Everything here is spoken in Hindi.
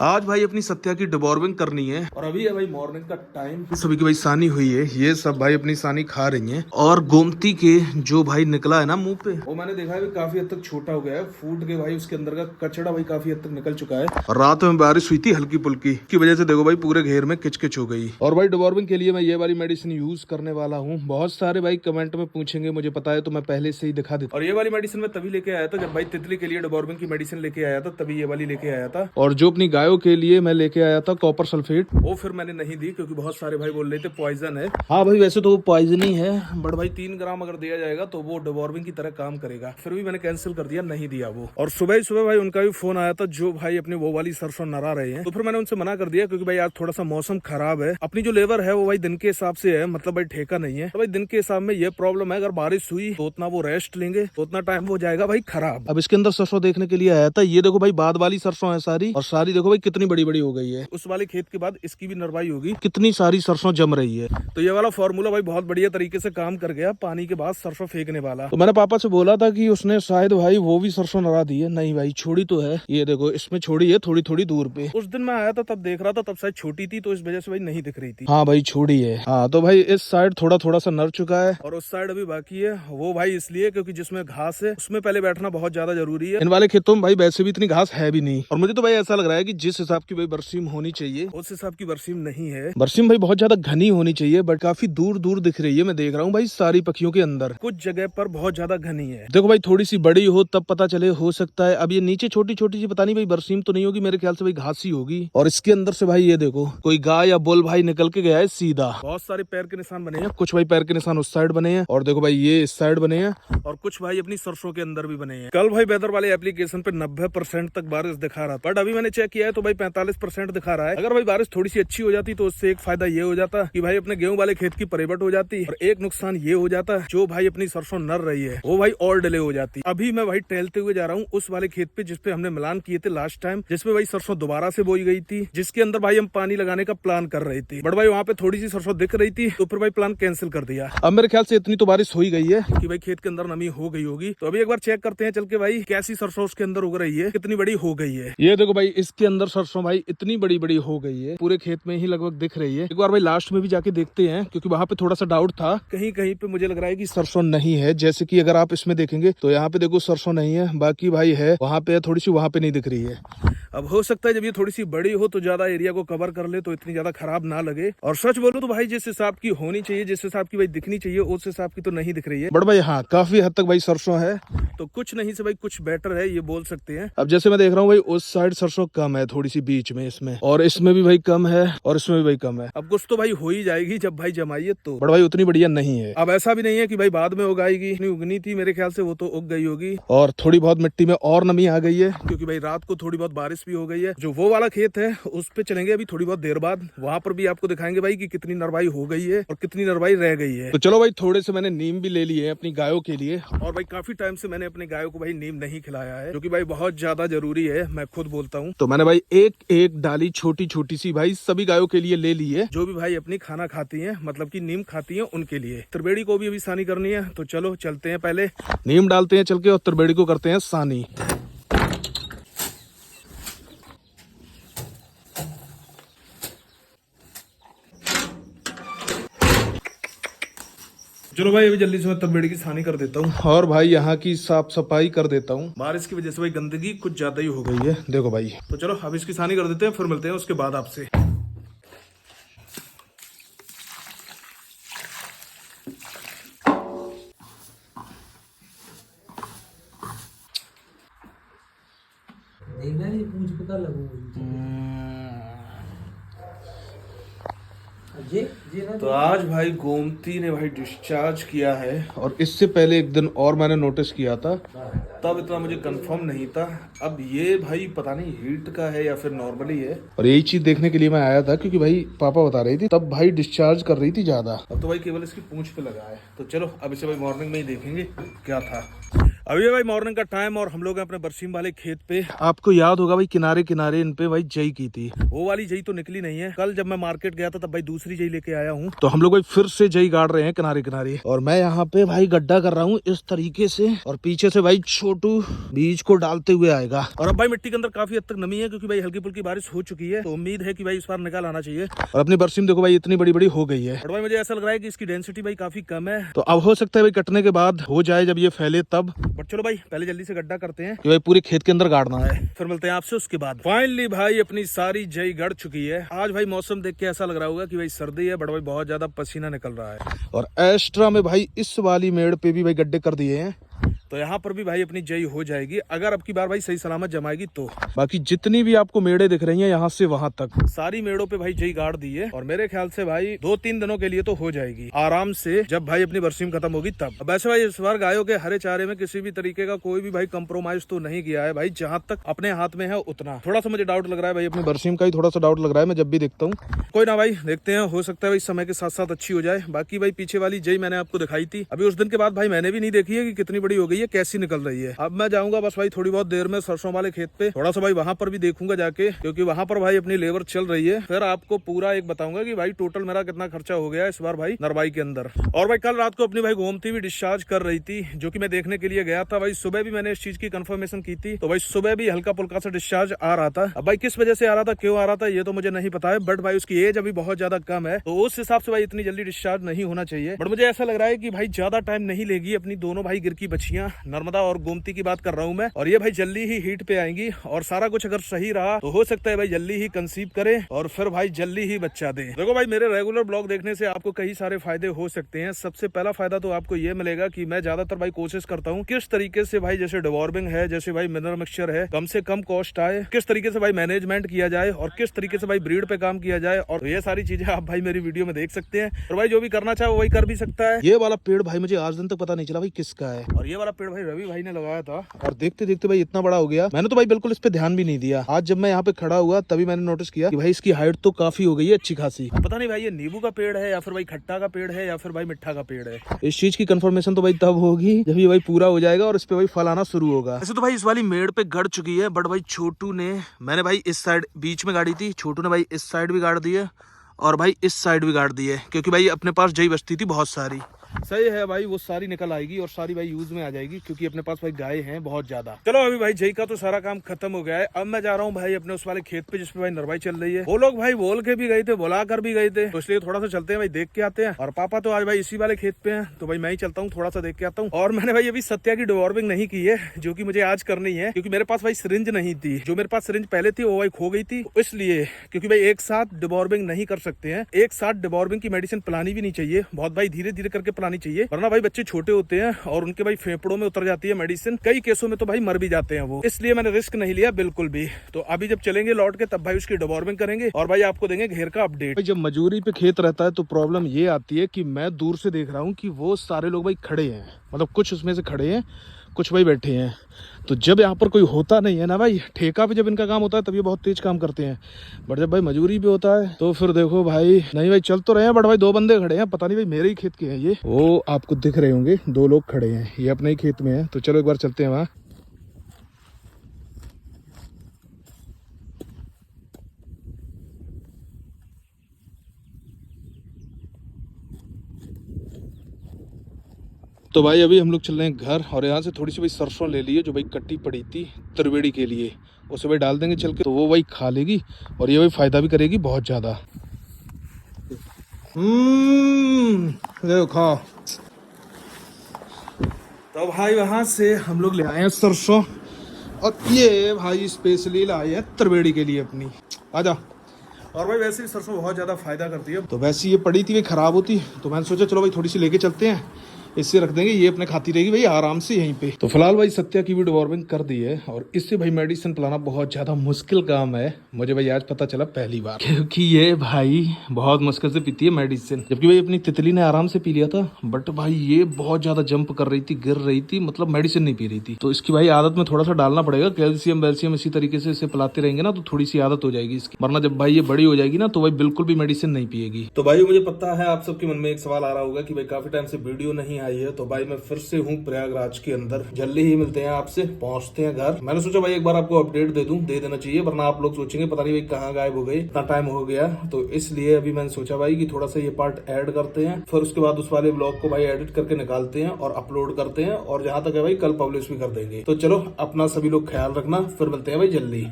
आज भाई अपनी सत्या की डिवॉर्मिंग करनी है और अभी है भाई मॉर्निंग का टाइम। सभी की भाई सानी हुई है, ये सब भाई अपनी सानी खा रही हैं। और गोमती के जो भाई निकला है ना मुंह पे, वो मैंने देखा है काफी हद तक छोटा हो गया है, फूट के भाई उसके अंदर का कचड़ा भाई काफी हद तक निकल चुका है। और रात में बारिश हुई थी हल्की पुल्की की वजह से देखो भाई पूरे घेर में किचकिच हो गई। और भाई डिवॉर्मिंग के लिए मैं ये वाली मेडिसिन यूज करने वाला हूँ। बहुत सारे भाई कमेंट में पूछेंगे, मुझे पता है तो मैं पहले से ही दिखा देता। और ये वाली मेडिसिन मैं तभी लेके आया था जब भाई तितली के लिए डिवॉर्मिंग की मेडिसिन लेके आया था, तभी ये वाली लेके आया था। और जो अपनी गायों के लिए मैं लेके आया था कॉपर सल्फेट, वो फिर मैंने नहीं दी क्योंकि बहुत सारे भाई बोल रहे थे पॉइजन है। हाँ भाई वैसे तो वो पॉइजन ही है, बट भाई 3 ग्राम अगर दिया जाएगा तो वो डिवॉर्मिंग की तरह काम करेगा। फिर भी मैंने कैंसिल कर दिया, नहीं दिया वो। और सुबह ही सुबह भाई उनका भी फोन आया था जो भाई अपनी वो वाली सरसों नरा रहे हैं, तो फिर मैंने उनसे मना कर दिया क्योंकि भाई आज थोड़ा सा मौसम खराब है। अपनी जो लेबर है वो भाई दिन के हिसाब से है, मतलब भाई ठेका नहीं है। तो भाई दिन के हिसाब में ये प्रॉब्लम है, अगर बारिश हुई तो उतना वो रेस्ट लेंगे तो उतना टाइम हो जाएगा भाई खराब। अब इसके अंदर सरसों देखने के लिए आया था, ये देखो भाई बाद वाली सरसों है सारी, और सारी देखो भाई कितनी बड़ी बड़ी हो गई है। उस वाले खेत के बाद इसकी भी नरवाई होगी, कितनी सारी सरसों जम रही है। तो ये वाला फॉर्मूला भाई बहुत बढ़िया तरीके से काम कर गया, पानी के बाद सरसों फेंकने वाला। तो मैंने पापा से बोला था कि उसने शायद भाई वो भी सरसों नरा दी है, नहीं भाई छोड़ी तो है, ये देखो इसमें छोड़ी है थोड़ी थोड़ी दूर पे। उस दिन मैं आया था तब देख रहा था, तब शायद छोटी थी तो इस वजह से भाई नहीं दिख रही थी। हाँ भाई छोड़ी है। हाँ तो भाई इस साइड थोड़ा थोड़ा सा नर चुका है और उस साइड अभी बाकी है। वो भाई इसलिए क्योंकि जिसमें घास है उसमें पहले बैठना बहुत ज्यादा जरूरी है। इन वाले खेतों में भाई वैसे भी इतनी घास है भी नहीं, और मुझे तो भाई ऐसा लग रहा है कि जिस हिसाब की भाई बरसीम होनी चाहिए उस हिसाब की बरसीम नहीं है। बरसीम भाई बहुत ज्यादा घनी होनी चाहिए, बट काफी दूर दूर दिख रही है। मैं देख रहा हूँ भाई सारी पक्षियों के अंदर कुछ जगह पर बहुत ज्यादा घनी है। देखो भाई थोड़ी सी बड़ी हो तब पता चले, हो सकता है। अब ये नीचे छोटी छोटी सी पता नहीं भाई बरसीम तो नहीं होगी, मेरे ख्याल से भाई घास ही होगी। और इसके अंदर से भाई ये देखो कोई गाय या बुल भाई निकल के गया है सीधा। बहुत सारे पैर के निशान बने हैं, कुछ भाई पैर के निशान उस साइड बने हैं और देखो भाई ये इस साइड बने हैं, और कुछ भाई अपनी सरसों के अंदर भी बने हैं। कल भाई वेदर वाले एप्लीकेशन पे 90% तक बारिश दिखा रहा था, बट अभी मैंने चेक किया है तो भाई 45% दिखा रहा है। अगर भाई बारिश थोड़ी सी अच्छी हो जाती तो उससे एक फायदा ये हो जाता कि भाई अपने गेहूं वाले खेत की परिवट हो जाती, और एक नुकसान ये हो जाता जो भाई अपनी सरसों नर रही है वो भाई और डिले हो जाती। अभी मैं भाई टहलते हुए जा रहा हूँ उस वाले खेत पे जिसपे हमने मिलान किए थे लास्ट टाइम, जिसपे भाई सरसों दोबारा से बोई गई थी, जिसके अंदर भाई हम पानी लगाने का प्लान कर रहे थे, बट भाई वहाँ पे थोड़ी सी सरसों दिख रही थी तो फिर भाई प्लान कैंसिल कर दिया। अब मेरे ख्याल से इतनी तो बारिश हो ही गई है कि भाई खेत के अंदर नमी हो गई होगी। तो अभी एक बार चेक करते हैं चल के भाई कैसी सरसों उसके अंदर उग रही है, कितनी बड़ी हो गई है। ये देखो भाई इसके अंदर सरसों भाई इतनी बड़ी बड़ी हो गई है, पूरे खेत में ही लगभग दिख रही है। एक बार भाई लास्ट में भी जाके देखते हैं क्योंकि वहाँ पे थोड़ा सा डाउट था, कहीं कहीं पे मुझे लग रहा है कि सरसों नहीं है। जैसे कि अगर आप इसमें देखेंगे तो यहाँ पे देखो सरसों नहीं है, बाकी भाई है वहाँ पे थोड़ी सी, वहाँ पे नहीं दिख रही है। अब हो सकता है जब ये थोड़ी सी बड़ी हो तो ज्यादा एरिया को कवर कर ले तो इतनी ज्यादा खराब ना लगे। और सच बोलूं तो भाई जिस हिसाब की होनी चाहिए, जिस हिसाब की भाई दिखनी चाहिए उस हिसाब की तो नहीं दिख रही है, बट भाई हाँ काफी हद तक भाई सरसों है, तो कुछ नहीं से भाई कुछ बेटर है ये बोल सकते हैं। अब जैसे मैं देख रहा हूँ भाई उस साइड सरसों कम है थोड़ी सी बीच में, इसमें और इसमें भी भाई कम है और इसमें भी भाई कम है। अब कुछ तो भाई हो ही जाएगी जब भाई जमाइए तो, बट भाई उतनी बढ़िया नहीं है। अब ऐसा भी नहीं है कि भाई बाद में उगाएगी, उगनी थी मेरे ख्याल से वो तो उग गई होगी, और थोड़ी बहुत मिट्टी में और नमी आ गई है क्योंकि भाई रात को थोड़ी बहुत बारिश भी हो गई है। जो वो वाला खेत है उस पे चलेंगे अभी थोड़ी बहुत देर बाद, वहां पर भी आपको दिखाएंगे भाई कि कितनी नरवाई हो गई है और कितनी नरवाई रह गई है। तो चलो भाई थोड़े से मैंने नीम भी ले लिए अपनी गायों के लिए, और भाई काफी टाइम से मैंने अपनी गायों को भाई नीम नहीं खिलाया है जो कि भाई बहुत ज्यादा जरूरी है, मैं खुद बोलता हूँ। तो मैंने भाई एक एक डाली छोटी छोटी सी भाई सभी गायों के लिए ले ली है, जो भी भाई अपनी खाना खाती है, मतलब की नीम खाती है उनके लिए। त्रिवेणी को भी अभी सानी करनी है, तो चलो चलते हैं, पहले नीम डालते हैं चल के और त्रिवेणी को करते हैं सानी। चलो भाई अभी जल्दी से मैं त्रिवेणी की सानी कर देता हूँ और भाई यहाँ की साफ सफाई कर देता हूँ। बारिश की वजह से भाई गंदगी कुछ ज्यादा ही हो गई है, देखो भाई। तो चलो अब इसकी सानी कर देते हैं, फिर मिलते हैं उसके बाद आपसे। तो आज भाई गोमती ने भाई डिस्चार्ज किया है, और इससे पहले एक दिन और मैंने नोटिस किया था, तब इतना मुझे कंफर्म नहीं था। अब ये भाई पता नहीं हीट का है या फिर नॉर्मली है, और यही चीज देखने के लिए मैं आया था क्योंकि भाई पापा बता रही थी तब भाई डिस्चार्ज कर रही थी ज्यादा। अब तो भाई केवल इसकी पूंछ पे लगा है, तो चलो अब इसे भाई मॉर्निंग में ही देखेंगे क्या था। अभी है भाई मॉर्निंग का टाइम और हम लोग हैं अपने बरसीम वाले खेत पे। आपको याद होगा भाई किनारे किनारे इन पे भाई जई की थी, वो वाली जई तो निकली नहीं है। कल जब मैं मार्केट गया था तब भाई दूसरी जई लेके आया हूँ। तो हम लोग भाई फिर से जई गाड़ रहे हैं किनारे किनारे, और मैं यहाँ पे भाई गड्ढा कर रहा हूँ इस तरीके से, और पीछे से भाई छोटू बीज को डालते हुए आएगा। और अब भाई मिट्टी के अंदर काफी हद तक नमी है क्योंकि भाई हल्की फुल्की बारिश हो चुकी है, तो उम्मीद है कि भाई इस बार निकाल आना चाहिए। और अपनी बरसीम देखो भाई इतनी बड़ी बड़ी हो गई है, और भाई मुझे ऐसा लग रहा है कि इसकी डेंसिटी भाई काफी कम है, तो अब हो सकता है भाई कटने के बाद हो जाए जब ये फैले तब। बट चलो भाई पहले जल्दी से गड्ढा करते हैं कि भाई पूरे खेत के अंदर गाड़ना है, फिर मिलते हैं आपसे उसके बाद। फाइनली भाई अपनी सारी जई गड़ चुकी है। आज भाई मौसम देख के ऐसा लग रहा होगा कि भाई सर्दी है, बट भाई बहुत ज्यादा पसीना निकल रहा है। और एक्स्ट्रा में भाई इस वाली मेड़ पे भी भाई गड्ढे कर दिए हैं, तो यहाँ पर भी भाई अपनी जई हो जाएगी अगर अब की बार भाई सही सलामत जमाएगी तो। बाकी जितनी भी आपको मेड़े दिख रही हैं यहाँ से वहां तक सारी मेड़ों पे भाई जई गाड़ दी है, और मेरे ख्याल से भाई 2-3 दिनों के लिए तो हो जाएगी आराम से, जब भाई अपनी बरसीम खत्म होगी तब। अब ऐसे भाई इस बार गायों के हरे चारे में किसी भी तरीके का कोई भी भाई कंप्रोमाइज तो नहीं किया है भाई, जहाँ तक अपने हाथ में है उतना। थोड़ा सा मुझे डाउट लग रहा है भाई अपनी बरसीम का ही थोड़ा सा डाउट लग रहा है मैं जब भी देखता हूँ। कोई ना भाई देखते हैं, हो सकता है भाई समय के साथ साथ अच्छी हो जाए। बाकी भाई पीछे वाली जई मैंने आपको दिखाई थी, अभी उस दिन के बाद भाई मैंने भी नहीं देखी है कि कितनी बड़ी हो गई है, कैसी निकल रही है। अब मैं जाऊंगा बस भाई थोड़ी बहुत देर में सरसों वाले खेत पे, थोड़ा सा भाई वहां पर भी देखूंगा जाके, क्योंकि वहां पर भाई अपनी लेबर चल रही है। फिर आपको पूरा एक बताऊंगा कि भाई टोटल मेरा कितना खर्चा हो गया इस बार भाई नरवाई के अंदर। और भाई कल रात को अपनी भाई गोमती भी डिस्चार्ज कर रही थी, जो कि मैं देखने के लिए गया था। भाई सुबह भी मैंने इस चीज की कंफर्मेशन की थी, तो भाई सुबह भी हल्का पुल्का सा डिस्चार्ज आ रहा था। अब भाई किस वजह से आ रहा था, क्यों आ रहा था, ये तो मुझे नहीं पता है, बट भाई उसकी एज अभी बहुत ज्यादा कम है, तो उस हिसाब से भाई इतनी जल्दी डिस्चार्ज नहीं होना चाहिए। बट मुझे ऐसा लग रहा है कि भाई ज्यादा टाइम नहीं लेगी अपनी दोनों भाई गिर की बच्चियां, नर्मदा और गोमती की बात कर रहा हूँ मैं, और ये भाई जल्दी ही हीट पे आएंगी। और सारा कुछ अगर सही रहा तो हो सकता है भाई जल्दी ही कंसीव करे और फिर भाई जल्दी ही बच्चा दे। देखो भाई मेरे रेगुलर ब्लॉग देखने से आपको कई सारे फायदे हो सकते हैं। सबसे पहला फायदा तो आपको ये मिलेगा कि मैं ज्यादातर भाई कोशिश करता हूँ किस तरीके से भाई जैसे डिवॉर्मिंग है, जैसे भाई मिनरल मिक्सचर है, कम से कम कॉस्ट आए, किस तरीके से भाई मैनेजमेंट किया जाए और किस तरीके से भाई ब्रीड पे काम किया जाए। और ये सारी चीजें आप भाई मेरी वीडियो में देख सकते हैं, और भाई जो भी करना चाहे वही कर भी सकता है। ये वाला पेड़ भाई मुझे आज दिन तक पता नहीं चला भाई किसका है, और ये वाला पेड़ भाई रवि भाई ने लगाया था, और देखते देखते भाई इतना बड़ा हो गया। मैंने तो भाई बिल्कुल इस पे ध्यान भी नहीं दिया। आज जब मैं यहाँ पे खड़ा हुआ तभी मैंने नोटिस किया कि भाई इसकी हाइट तो काफी हो गई है अच्छी खासी। पता नहीं भाई ये नींबू का पेड़ है या फिर भाई खट्टा का पेड़ है या फिर भाई मिठा का पेड़ है, इस चीज की कंफर्मेशन तो भाई तब होगी जब ये भाई पूरा हो जाएगा और इस पे भाई फल आना शुरू होगा। ऐसे तो भाई इस वाली मेड़ पे गड़ चुकी है, बट भाई छोटू ने, मैंने भाई इस साइड बीच में गाड़ी थी, छोटू ने भाई इस साइड भी गाड़ दी है और भाई इस साइड भी गाड़ दी है, क्योंकि भाई अपने पास जई बचती थी बहुत सारी। सही है भाई, वो सारी निकल आएगी और सारी भाई यूज में आ जाएगी, क्योंकि अपने पास भाई गाय हैं बहुत ज्यादा। चलो अभी भाई जई का तो सारा काम खत्म हो गया है। अब मैं जा रहा हूँ भाई अपने उस वाले खेत पे जिसपे भाई नरवाई चल रही है। वो लोग भाई बोल के भी गए थे, बुला कर भी गए थे, तो इसलिए थोड़ा सा चलते हैं भाई, देख के आते हैं। और पापा तो आज भाई इसी वाले खेत पे हैं, तो भाई मैं ही चलता हूँ, थोड़ा सा देख के आता हूँ। और मैंने भाई अभी सत्या की डिवॉर्मिंग नहीं की है, जो की मुझे आज करनी है, क्योंकि मेरे पास भाई सिरिंज नहीं थी। जो मेरे पास सिरिंज पहले थी वो भाई खो गई थी, इसलिए क्योंकि भाई एक साथ डिवॉर्मिंग नहीं कर सकते हैं, एक साथ डिवॉर्मिंग की मेडिसिन पिलानी भी नहीं चाहिए, बहुत भाई धीरे धीरे करके पिलानी चाहिए, वरना भाई बच्चे छोटे होते हैं और उनके भाई फेफड़ों में उतर जाती है मेडिसिन, कई केसों में तो भाई मर भी जाते हैं वो, इसलिए मैंने रिस्क नहीं लिया बिल्कुल भी। तो अभी जब चलेंगे लौट के तब भाई उसकी डिवॉर्मिंग करेंगे और भाई आपको देंगे घेर का अपडेट। जब मजूरी पे खेत रहता है तो प्रॉब्लम ये आती है कि मैं दूर से देख रहा हूँ कि वो सारे लोग भाई खड़े हैं, मतलब कुछ उसमें से खड़े हैं, कुछ भाई बैठे हैं। तो जब यहाँ पर कोई होता नहीं है ना भाई, ठेका पे जब इनका काम होता है तब ये बहुत तेज काम करते हैं, बट जब भाई मजूरी पे होता है तो फिर देखो भाई, नहीं भाई चल तो रहे हैं, बट भाई 2 बंदे खड़े हैं, पता नहीं भाई मेरे ही खेत के हैं ये, वो आपको दिख रहे होंगे 2 लोग खड़े हैं, ये अपने ही खेत में है। तो चलो एक बार चलते हैं वहाँ। तो भाई अभी हम लोग चल रहे हैं घर, और यहाँ से थोड़ी सी भाई सरसों ले ली है जो भाई कट्टी पड़ी थी त्रिवेड़ी के लिए, उसे भाई डाल देंगे चल के, तो वो भाई खा लेगी और ये भाई फायदा भी करेगी बहुत ज्यादा। खाओ। तो भाई वहां से हम लोग ले आए हैं सरसों, और ये भाई स्पेशली लाए हैं त्रिवेड़ी के लिए अपनी। आजा। और भाई वैसे भी सरसों बहुत ज्यादा फायदा करती है, तो वैसे ये पड़ी थी भाई खराब होती, तो मैंने सोचा चलो भाई थोड़ी सी लेके चलते हैं, इससे रख देंगे, ये अपने खाती रहेगी भाई आराम से यहीं पे। तो फिलहाल भाई सत्या की भी डिवॉर्मिंग कर दी है, और इससे भाई मेडिसिन पिलाना बहुत ज्यादा मुश्किल काम है, मुझे भाई आज पता चला पहली बार, क्योंकि ये भाई बहुत मुश्किल से पीती है मेडिसिन, जबकि भाई अपनी तितली ने आराम से पी लिया था, बट भाई ये बहुत ज्यादा जंप कर रही थी, गिर रही थी, मतलब मेडिसिन नहीं पी रही थी। तो इसकी भाई आदत में थोड़ा सा डालना पड़ेगा, कैल्शियम वैल्शियम इसी तरीके से इसे पिलाते रहेंगे ना, तो थोड़ी सी आदत हो जाएगी इसकी, वरना जब भाई ये बड़ी हो जाएगी ना तो भाई बिल्कुल भी मेडिसिन नहीं पिएगी। तो भाई मुझे पता है आप सबके मन में एक सवाल आ रहा होगा कि भाई काफी टाइम से वीडियो नहीं आई है। तो भाई मैं फिर से हूँ प्रयागराज के अंदर, जल्दी ही मिलते हैं आपसे, पहुंचते हैं घर। मैंने सोचा भाई एक बार आपको अपडेट दे दूं, दे देना चाहिए, वरना आप लोग सोचेंगे पता नहीं भाई कहाँ गायब हो गए, इतना टाइम हो गया। तो इसलिए अभी मैंने सोचा भाई कि थोड़ा सा ये पार्ट ऐड करते हैं, फिर उसके बाद उस वाले ब्लॉग को भाई एडिट करके निकालते हैं और अपलोड करते हैं, और जहां तक है भाई कल पब्लिश भी कर देंगे। तो चलो अपना सभी लोग ख्याल रखना, फिर मिलते हैं भाई जल्दी।